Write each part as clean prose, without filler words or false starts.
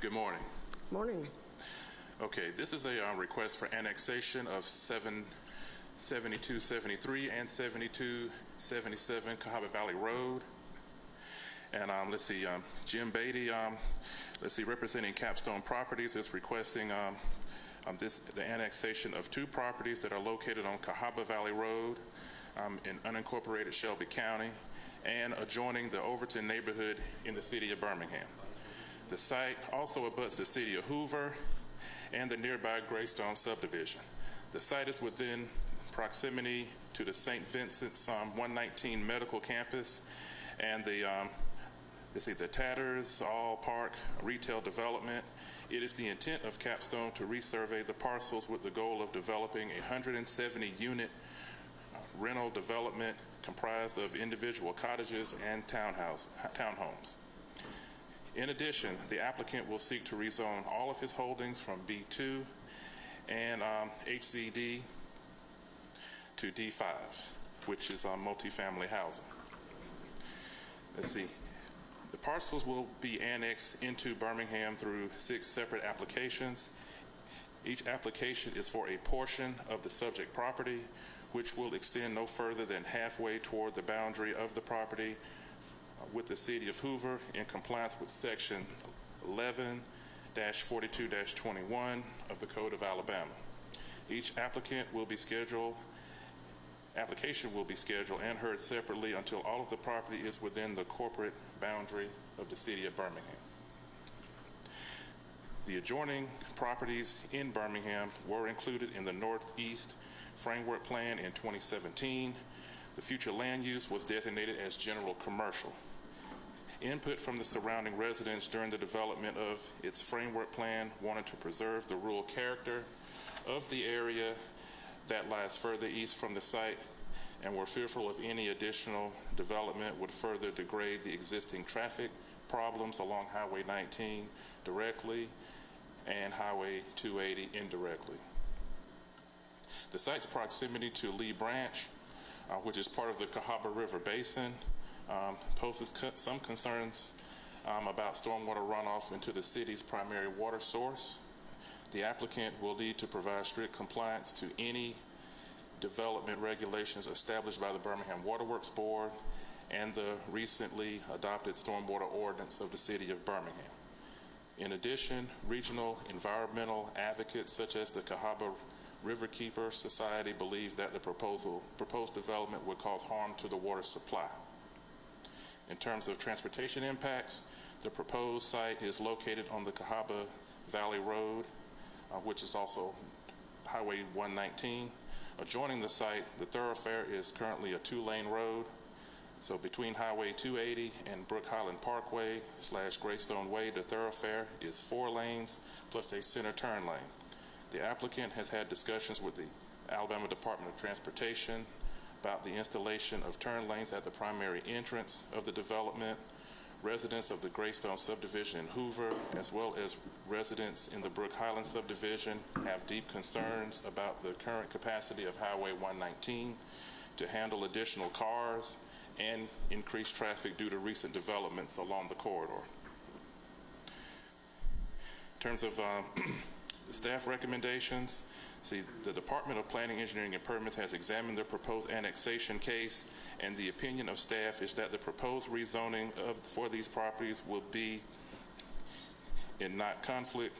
Good morning. Morning. Okay, this is a request for annexation of 7273 and 7277 Cahaba Valley Road. And let's see, Jim Beatty, representing Capstone Properties is requesting the annexation of two properties that are located on Cahaba Valley Road in unincorporated Shelby County and adjoining the Overton neighborhood in the city of Birmingham. The site also abuts the city of Hoover and the nearby Greystone subdivision. The site is within proximity to the St. Vincent's 119 Medical Campus and the Tatters All Park retail development. It is the intent of Capstone to resurvey the parcels with the goal of developing a 170-unit rental development comprised of individual cottages and townhomes. In addition, the applicant will seek to rezone all of his holdings from B2 and HZD to D5, which is multifamily housing. Let's see. The parcels will be annexed into Birmingham through 6 separate applications. Each application is for a portion of the subject property, which will extend no further than halfway toward the boundary of the property with the city of Hoover in compliance with section 11-42-21 of the Code of Alabama. Each application will be scheduled and heard separately until all of the property is within the corporate boundary of the city of Birmingham. The adjoining properties in Birmingham were included in the Northeast Framework Plan in 2017. The future land use was designated as general commercial. Input from the surrounding residents during the development of its framework plan wanted to preserve the rural character of the area that lies further east from the site and were fearful of any additional development would further degrade the existing traffic problems along Highway 19 directly and Highway 280 indirectly. The site's proximity to Lee Branch, which is part of the Cahaba River Basin, poses some concerns about stormwater runoff into the city's primary water source. The applicant will need to provide strict compliance to any development regulations established by the Birmingham Waterworks Board and the recently adopted stormwater ordinance of the city of Birmingham. In addition, regional environmental advocates such as the Cahaba Riverkeeper Society believe that the proposed development would cause harm to the water supply. In terms of transportation impacts, the proposed site is located on the Cahaba Valley Road, which is also Highway 119. Adjoining the site, the thoroughfare is currently a 2-lane road. So between Highway 280 and Brook Highland Parkway / Greystone Way, the thoroughfare is 4 lanes plus a center turn lane. The applicant has had discussions with the Alabama Department of Transportation about the installation of turn lanes at the primary entrance of the development. Residents of the Greystone subdivision in Hoover, as well as residents in the Brook Highland subdivision, have deep concerns about the current capacity of Highway 119 to handle additional cars and increased traffic due to recent developments along the corridor. In terms of the staff recommendations, the Department of Planning, Engineering, and Permits has examined the proposed annexation case, and the opinion of staff is that the proposed rezoning for these properties will be in not conflict.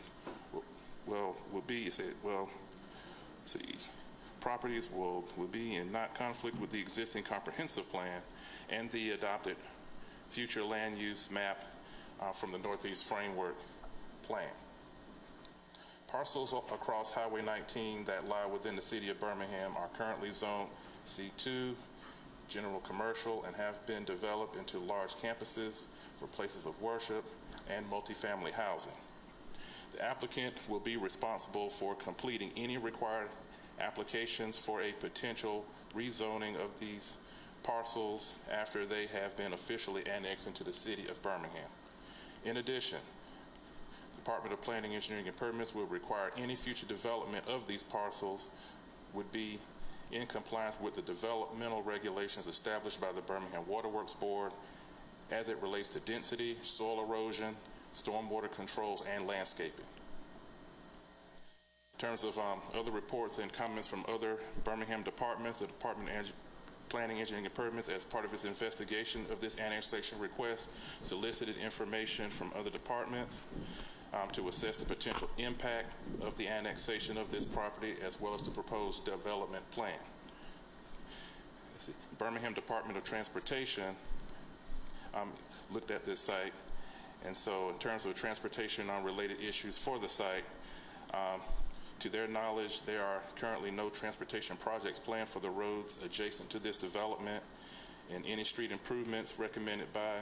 Properties will be in not conflict with the existing comprehensive plan and the adopted future land use map from the Northeast Framework Plan. Parcels across Highway 19 that lie within the city of Birmingham are currently zoned C2, general commercial, and have been developed into large campuses for places of worship and multifamily housing. The applicant will be responsible for completing any required applications for a potential rezoning of these parcels after they have been officially annexed into the city of Birmingham. In addition, Department of Planning, Engineering, and Permits will require any future development of these parcels would be in compliance with the developmental regulations established by the Birmingham Waterworks Board as it relates to density, soil erosion, stormwater controls, and landscaping. In terms of other reports and comments from other Birmingham departments, the Department of Planning, Engineering, and Permits, as part of its investigation of this annexation request, solicited information from other departments to assess the potential impact of the annexation of this property, as well as the proposed development plan. Birmingham Department of Transportation looked at this site, and so in terms of transportation on related issues for the site, to their knowledge, there are currently no transportation projects planned for the roads adjacent to this development, and any street improvements recommended by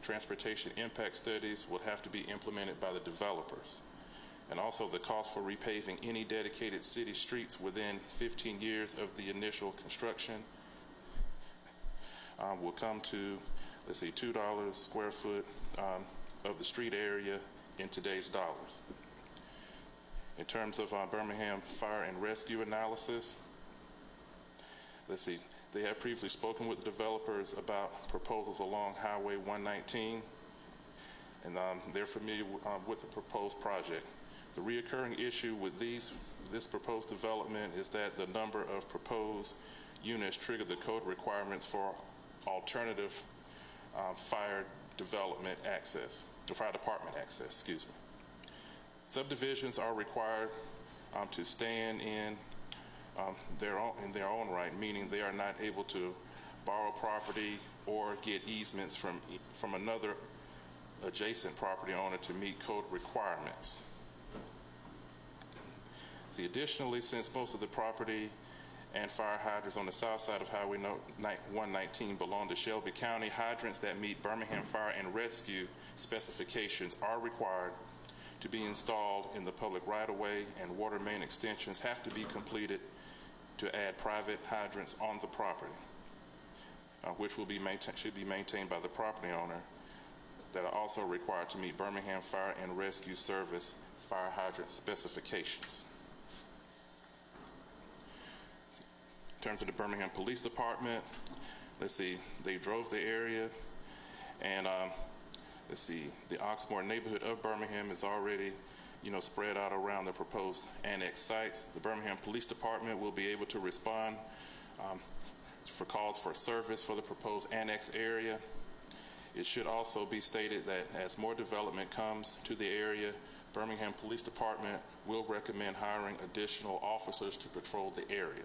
transportation impact studies would have to be implemented by the developers. And also the cost for repaving any dedicated city streets within 15 years of the initial construction will come to, let's see, $2 square foot of the street area in today's dollars. In terms of Birmingham Fire and Rescue analysis, let's see, they have previously spoken with the developers about proposals along Highway 119, and they're familiar with the proposed project. The reoccurring issue with this proposed development is that the number of proposed units trigger the code requirements for alternative fire development access, or fire department access, excuse me. Subdivisions are required to stand in their own right, meaning they are not able to borrow property or get easements from another adjacent property owner to meet code requirements. See, additionally, since most of the property and fire hydrants on the south side of Highway 119 belong to Shelby County, hydrants that meet Birmingham Fire and Rescue specifications are required to be installed in the public right-of-way, and water main extensions have to be completed to add private hydrants on the property, which should be maintained by the property owner, that are also required to meet Birmingham Fire and Rescue Service fire hydrant specifications. In terms of the Birmingham Police Department, let's see, they drove the area, and let's see, the Oxmoor neighborhood of Birmingham is already, spread out around the proposed annex sites. The Birmingham Police Department will be able to respond for calls for service for the proposed annex area. It should also be stated that as more development comes to the area, Birmingham Police Department will recommend hiring additional officers to patrol the area.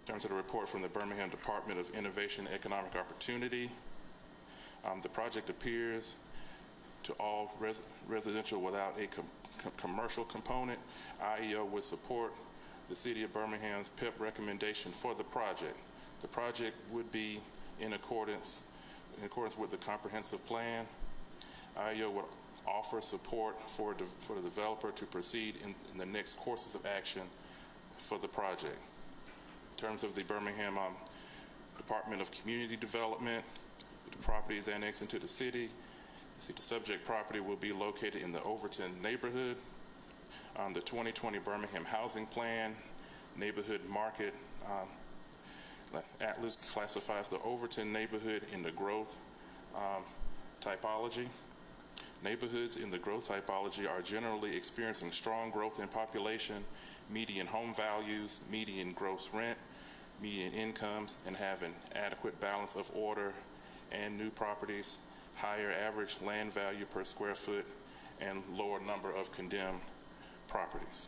In terms of the report from the Birmingham Department of Innovation and Economic Opportunity, the project appears to all residential without a commercial component. IEO would support the City of Birmingham's PEP recommendation for the project. The project would be in accordance with the comprehensive plan. IEO would offer support for the developer to proceed in the next courses of action for the project. In terms of the Birmingham Department of Community Development, the property is annexed into the city. The subject property will be located in the Overton neighborhood. The 2020 Birmingham Housing Plan Neighborhood Market Atlas classifies the Overton neighborhood in the growth typology. Neighborhoods in the growth typology are generally experiencing strong growth in population, median home values, median gross rent, median incomes, and have an adequate balance of order and new properties, higher average land value per square foot, and lower number of condemned properties.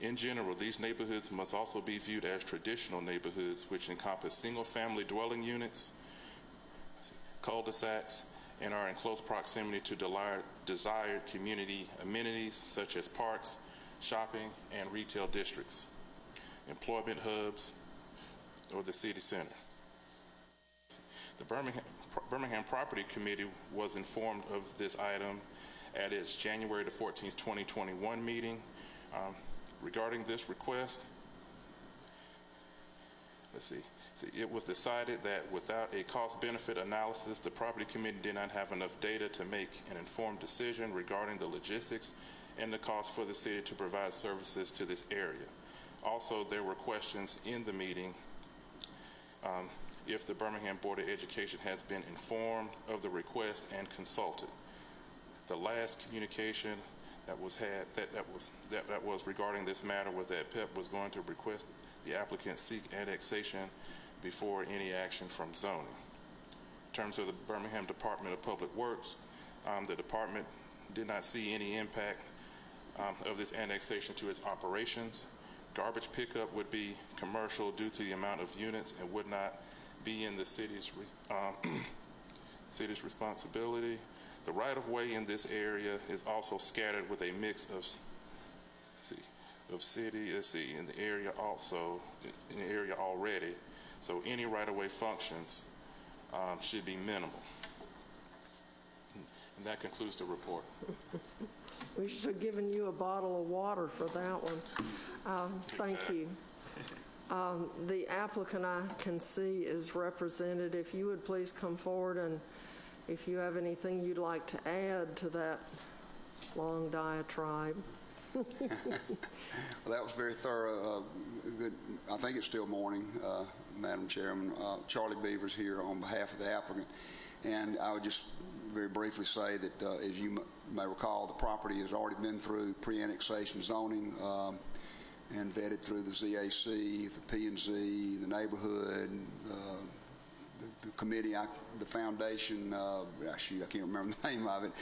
In general, these neighborhoods must also be viewed as traditional neighborhoods, which encompass single-family dwelling units, cul-de-sacs, and are in close proximity to desired community amenities such as parks, shopping, and retail districts, employment hubs, or the city center. The Birmingham Property Committee was informed of this item at its January the 14th, 2021 meeting. Regarding this request, it was decided that without a cost-benefit analysis, the Property Committee did not have enough data to make an informed decision regarding the logistics and the cost for the city to provide services to this area. Also, there were questions in the meeting if the Birmingham Board of Education has been informed of the request and consulted. The last communication that was regarding this matter was that PEP was going to request the applicant seek annexation before any action from zoning. In terms of the Birmingham Department of Public Works, the department did not see any impact of this annexation to its operations. Garbage pickup would be commercial due to the amount of units and would not be in the city's responsibility. The right-of-way in this area is also scattered with a mix of city, in the area already. So any right-of-way functions should be minimal. And that concludes the report. We should have given you a bottle of water for that one. Thank you. The applicant, I can see, is represented. If you would please come forward, and if you have anything you'd like to add to that long diatribe. Well, that was very thorough. Good. I think it's still morning, Madam Chairman. Charlie Beavers here on behalf of the applicant. And I would just very briefly say that, as you may recall, the property has already been through pre-annexation zoning and vetted through the ZAC, the P&Z, the neighborhood, the committee, the foundation, shoot, I can't remember the name of it,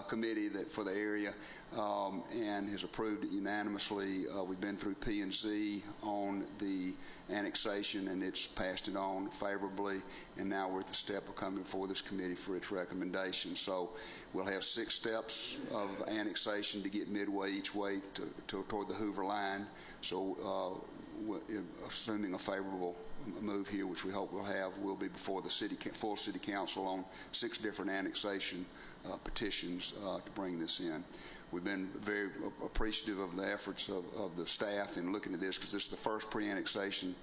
committee that for the area, and has approved it unanimously. We've been through P&Z on the annexation, and it's passed it on favorably, and now we're at the step of coming before this committee for its recommendation. So we'll have 6 steps of annexation to get midway each way toward the Hoover line. So assuming a favorable move here, which we hope we'll have, will be before the full city council on 6 different annexation petitions to bring this in. We've been very appreciative of the efforts of the staff in looking at this, because this is the first pre-annexation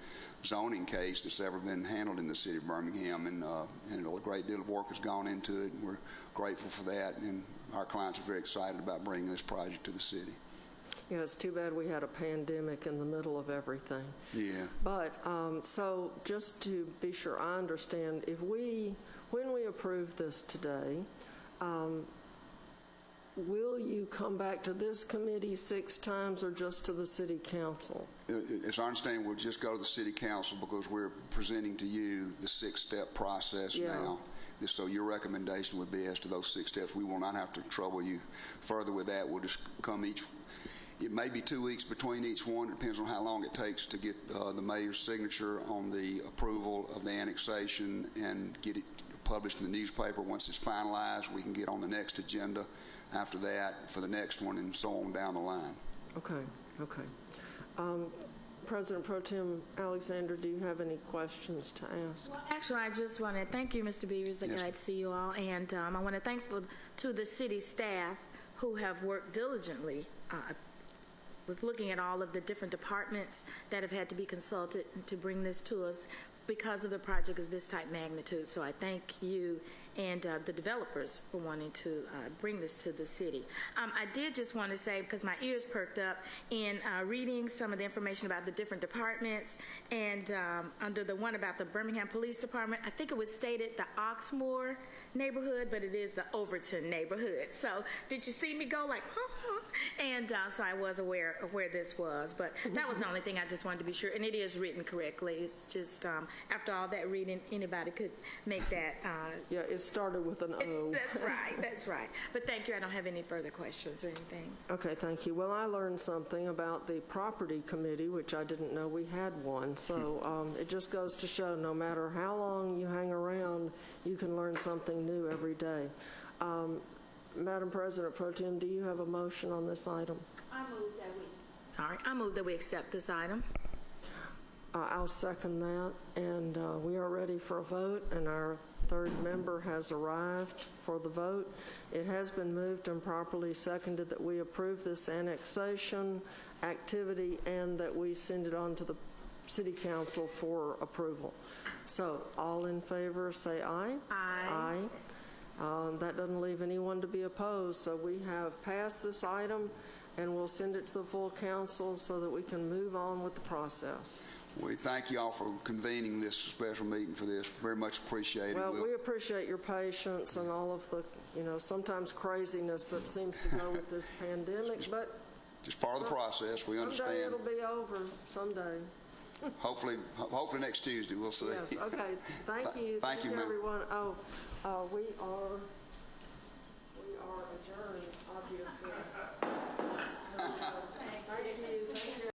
zoning case that's ever been handled in the city of Birmingham, and a great deal of work has gone into it, and we're grateful for that, and our clients are very excited about bringing this project to the city. Yeah, it's too bad we had a pandemic in the middle of everything. Yeah. But so just to be sure I understand, when we approve this today, will you come back to this committee 6 times or just to the city council? As I understand, we'll just go to the city council because we're presenting to you the 6-step process now. So your recommendation would be as to those 6 steps. We will not have to trouble you further with that. We'll just come it may be 2 weeks between each one. It depends on how long it takes to get the mayor's signature on the approval of the annexation and get it published in the newspaper. Once it's finalized, we can get on the next agenda after that for the next one, and so on down the line. Okay. President Pro Tem Alexander, do you have any questions to ask? Well, actually, I just want to thank you, Mr. Beavers. Glad to see you all. And I want to thank to the city staff who have worked diligently with looking at all of the different departments that have had to be consulted to bring this to us because of the project of this type magnitude. So I thank you and the developers for wanting to bring this to the city. I did just want to say, because my ears perked up in reading some of the information about the different departments, and under the one about the Birmingham Police Department, I think it was stated the Oxmoor neighborhood, but it is the Overton neighborhood. So did you see me go like, huh? And so I was aware of where this was, but that was the only thing I just wanted to be sure, and it is written correctly. It's just after all that reading, anybody could make that. Yeah, it started with an O. That's right. But thank you. I don't have any further questions or anything. Okay, thank you. Well, I learned something about the property committee, which I didn't know we had one. So it just goes to show no matter how long you hang around, you can learn something new every day. Madam President Pro Tem, do you have a motion on this item? I move that we accept this item. I'll second that, and we are ready for a vote, and our third member has arrived for the vote. It has been moved and properly seconded that we approve this annexation activity and that we send it on to the City Council for approval. So all in favor say aye. Aye. That doesn't leave anyone to be opposed, so we have passed this item. and we'll send it to the full council so that we can move on with the process. We thank you all for convening this special meeting for this. Very much appreciated. Well, We'll- we appreciate your patience and all of the, sometimes craziness that seems to go with this pandemic, but Just part of the process, we someday understand. it'll be over, someday. Hopefully next Tuesday, we'll see. Yes, okay, thank you. Thank you, ma'am. everyone. Oh, we are